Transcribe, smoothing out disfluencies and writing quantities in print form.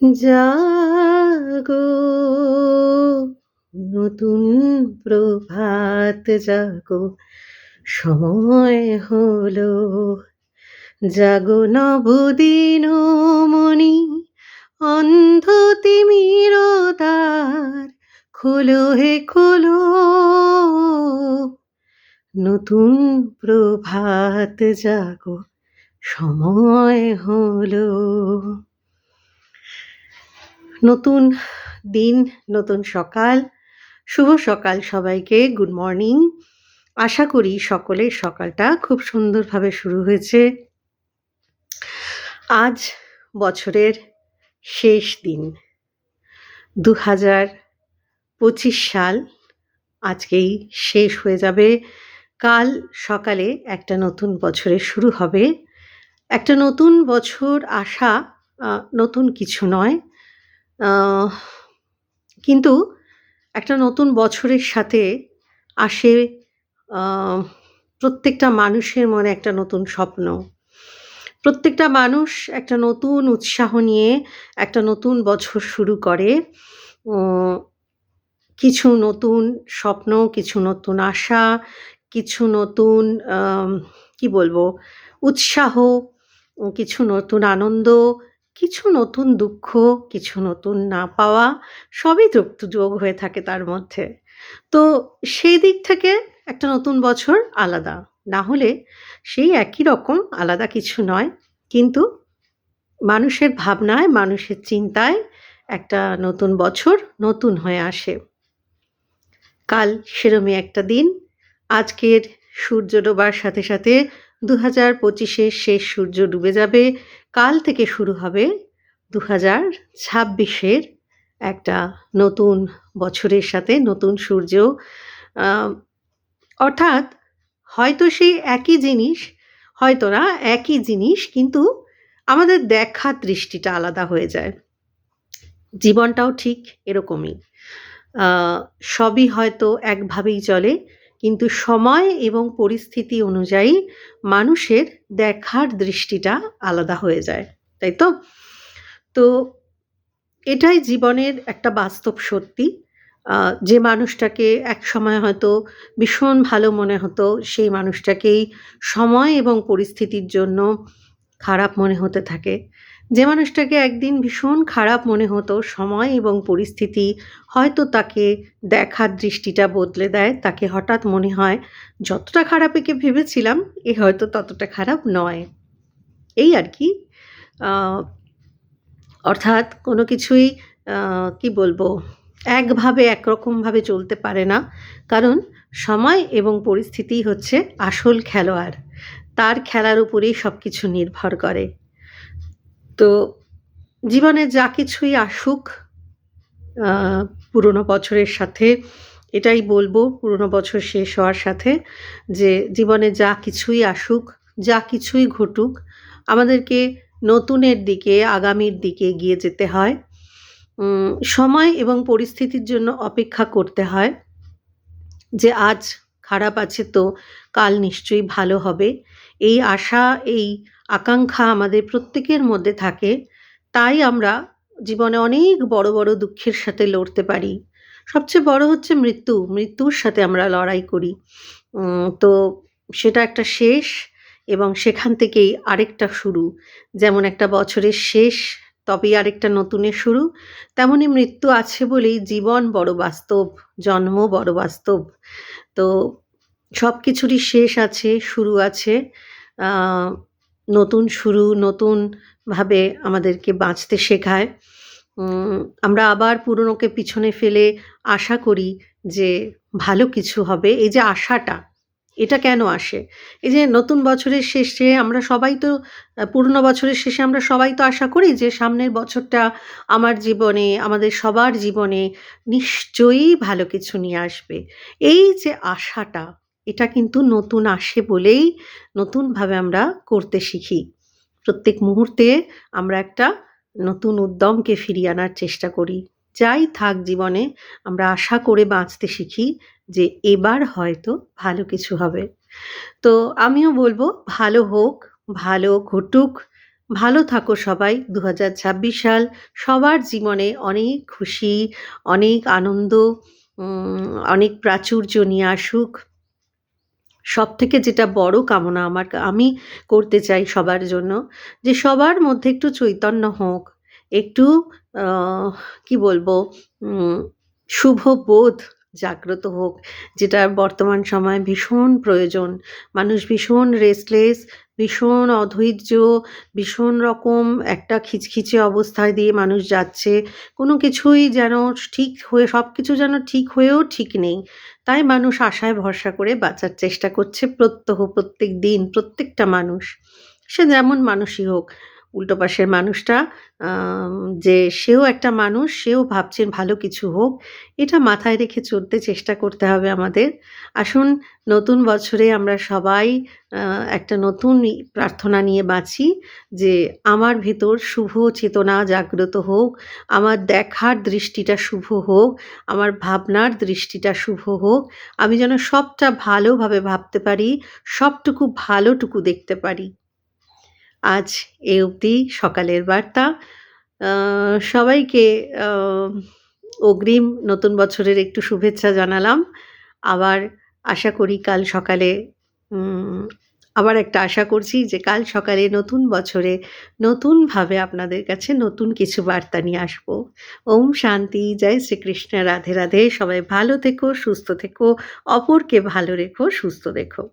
জাগো নতুন প্রভাত জাগো, সময় হলো। জাগো নবদিনমণি, অন্ধ তিমির দ্বার খোলো হে খোলো। নতুন প্রভাত জাগো, সময় হলো। নতুন দিন, নতুন সকাল। শুভ সকাল সবাইকে। Good morning. আশা করি সকলের সকালটা খুব সুন্দরভাবে শুরু হয়েছে। আজ বছরের শেষ দিন। ২০২৫ সাল আজকেই শেষ হয়ে যাবে। কাল সকালে একটা নতুন বছরের শুরু হবে। একটা নতুন বছর আসা নতুন কিছু নয়। কিন্তু একটা নতুন বছরের সাথে আসে প্রত্যেকটা মানুষের মনে একটা নতুন স্বপ্ন। প্রত্যেকটা মানুষ একটা নতুন উৎসাহ নিয়ে একটা নতুন বছর শুরু করে। কিছু নতুন স্বপ্ন, কিছু নতুন আশা, কিছু নতুন কি বলবো উৎসাহ, কিছু নতুন আনন্দ, কিছু নতুন দুঃখ, কিছু নতুন না পাওয়া, সবই যোগ হয়ে থাকে তার মধ্যে। তো সেই দিক থেকে একটা নতুন বছর আলাদা। না হলে সেই একই রকম, আলাদা কিছু নয়। কিন্তু মানুষের ভাবনায়, মানুষের চিন্তায় একটা নতুন বছর নতুন হয়ে আসে। কাল সেরমই একটা দিন। আজকের সূর্য ডোবার সাথে সাথে ২০২৫-এর শেষ সূর্য ডুবে যাবে। কাল থেকে শুরু হবে ২০২৬-এর একটা নতুন বছরের সাথে নতুন সূর্য। আ অর্থাৎ হয়তো সেই একই জিনিস, হয়তো না একই জিনিস, কিন্তু আমাদের দেখার দৃষ্টিটা আলাদা হয়ে যায়। জীবনটাও ঠিক এরকমই। আ সবই হয়তো একভাবেই চলে, কিন্তু সময় এবং পরিস্থিতি অনুযায়ী মানুষের দেখার দৃষ্টিটা আলাদা হয়ে যায়। তাই তো? তো এটাই জীবনের একটা বাস্তব সত্যি। যে মানুষটাকে একসময় হয়তো ভীষণ ভালো মনে হতো, সেই মানুষটাকেই সময় এবং পরিস্থিতির জন্য খারাপ মনে হতে থাকে। যে মানুষটাকে একদিন ভীষণ খারাপ মনে হতো, সময় এবং পরিস্থিতি হয়তো তাকে দেখার দৃষ্টিটা বদলে দেয়। তাকে হঠাৎ মনে হয় যতটা খারাপ একে ভেবেছিলাম, এ হয়তো ততটা খারাপ নয়। এই আর কি। আ অর্থাৎ কোনো কিছুই আ কি বলবো, একভাবে একরকমভাবে চলতে পারে না। কারণ সময় এবং পরিস্থিতিই হচ্ছে আসল খেলোয়াড়। তার খেলার উপরেই সবকিছু নির্ভর করে। তো জীবনে যা কিছুই আসুক, আ পুরোনো বছরের সাথে এটাই বলবো, পুরোনো বছর শেষ হওয়ার সাথে, যে জীবনে যা কিছুই আসুক, যা কিছুই ঘটুক, আমাদেরকে নতুনের দিকে, আগামীর দিকে এগিয়ে যেতে হয়। সময় এবং পরিস্থিতির জন্য অপেক্ষা করতে হয় যে আজ খারাপ আছে তো কাল নিশ্চয়ই ভালো হবে। এই আশা, এই আকাঙ্ক্ষা আমাদের প্রত্যেকের মধ্যে থাকে। তাই আমরা জীবনে অনেক বড়, বড় দুঃখের সাথে লড়তে পারি। সবচেয়ে বড় হচ্ছে মৃত্যু। মৃত্যুর সাথে আমরা লড়াই করি। তো সেটা একটা শেষ, এবং সেখান থেকেই আরেকটা শুরু। যেমন একটা বছরের শেষ, তবেই আরেকটা নতুনের শুরু। তেমনই মৃত্যু আছে বলেই জীবন বড় বাস্তব, জন্ম বড় বাস্তব। তো সবকিছুরই শেষ আছে, শুরু আছে। আ নতুন শুরু, নতুনভাবে আমাদেরকে বাঁচতে শেখায়। আমরা আবার পুরনোকে পিছনে ফেলে আশা করি যে ভালো কিছু হবে। এই যে আশাটা, এটা কেন আসে? এই যে নতুন বছরের শেষে আমরা সবাই তো, পুরনো বছরের শেষে আমরা সবাই তো আশা করি যে সামনের বছরটা আমার জীবনে, আমাদের সবার জীবনে নিশ্চয়ই ভালো কিছু নিয়ে আসবে। এই যে আশাটা, এটা কিন্তু নতুন আসে বলেই নতুনভাবে আমরা করতে শিখি। প্রত্যেক মুহূর্তে আমরা একটা নতুন উদ্যমকে ফিরিয়ে আনার চেষ্টা করি। যাই থাক জীবনে, আমরা আশা করে বাঁচতে শিখি যে এবার হয়তো ভালো কিছু হবে। তো আমিও বলব, ভালো হোক, ভালো ঘটুক, ভালো থাকো সবাই। ২০২৬ সাল সবার জীবনে অনেক খুশি, অনেক আনন্দ, অনেক প্রাচুর্য নিয়ে আসুক। সবথেকে যেটা বড় কামনা আমি করতে চাই সবার জন্য, যে সবার মধ্যে একটু চৈতন্য হোক, একটু আ কি বলবো, উম শুভবোধ জাগ্রত হোক, যেটা বর্তমান সময়ে ভীষণ প্রয়োজন। মানুষ ভীষণ রেস্টলেস, ভীষণ অধৈর্য, ভীষণ রকম একটা খিচখিচে অবস্থায় দিয়ে মানুষ যাচ্ছে। কোনো কিছুই যেন ঠিক হয়ে সবকিছু যেন ঠিক হয়েও ঠিক নেই। তাই মানুষ আশায় ভরসা করে বাঁচার চেষ্টা করছে প্রত্যেকদিন প্রত্যেকটা মানুষ। সে যেমন মানুষই হোক। উল্টো পাশের মানুষটা আম যে সেও একটা মানুষ, সেও ভাবছে ভালো কিছু হোক। এটা মাথায় রেখে চলতে চেষ্টা করতে হবে আমাদের। আসুন নতুন বছরে আমরা সবাই আ একটা নতুন প্রার্থনা নিয়ে বাঁচি, যে আমার ভেতর শুভ চেতনা জাগ্রত হোক, আমার দেখার দৃষ্টিটা শুভ হোক, আমার ভাবনার দৃষ্টিটা শুভ হোক। আমি যেন সবটা ভালোভাবে ভাবতে পারি, সবটুকু ভালোটুকু দেখতে পারি। আজ এ অবধি সকালের বার্তা। আ সবাইকে আ অগ্রিম নতুন বছরের একটু শুভেচ্ছা জানালাম। আবার আশা করি কাল সকালে উম আবার একটা আশা করছি যে কাল সকালে নতুন বছরে নতুনভাবে আপনাদের কাছে নতুন কিছু বার্তা নিয়ে আসবো। ওম শান্তি, জয় শ্রীকৃষ্ণ, রাধে, রাধে। সবাই ভালো থেকো, সুস্থ থেকো, অপরকে ভালো রেখো, সুস্থ রেখো।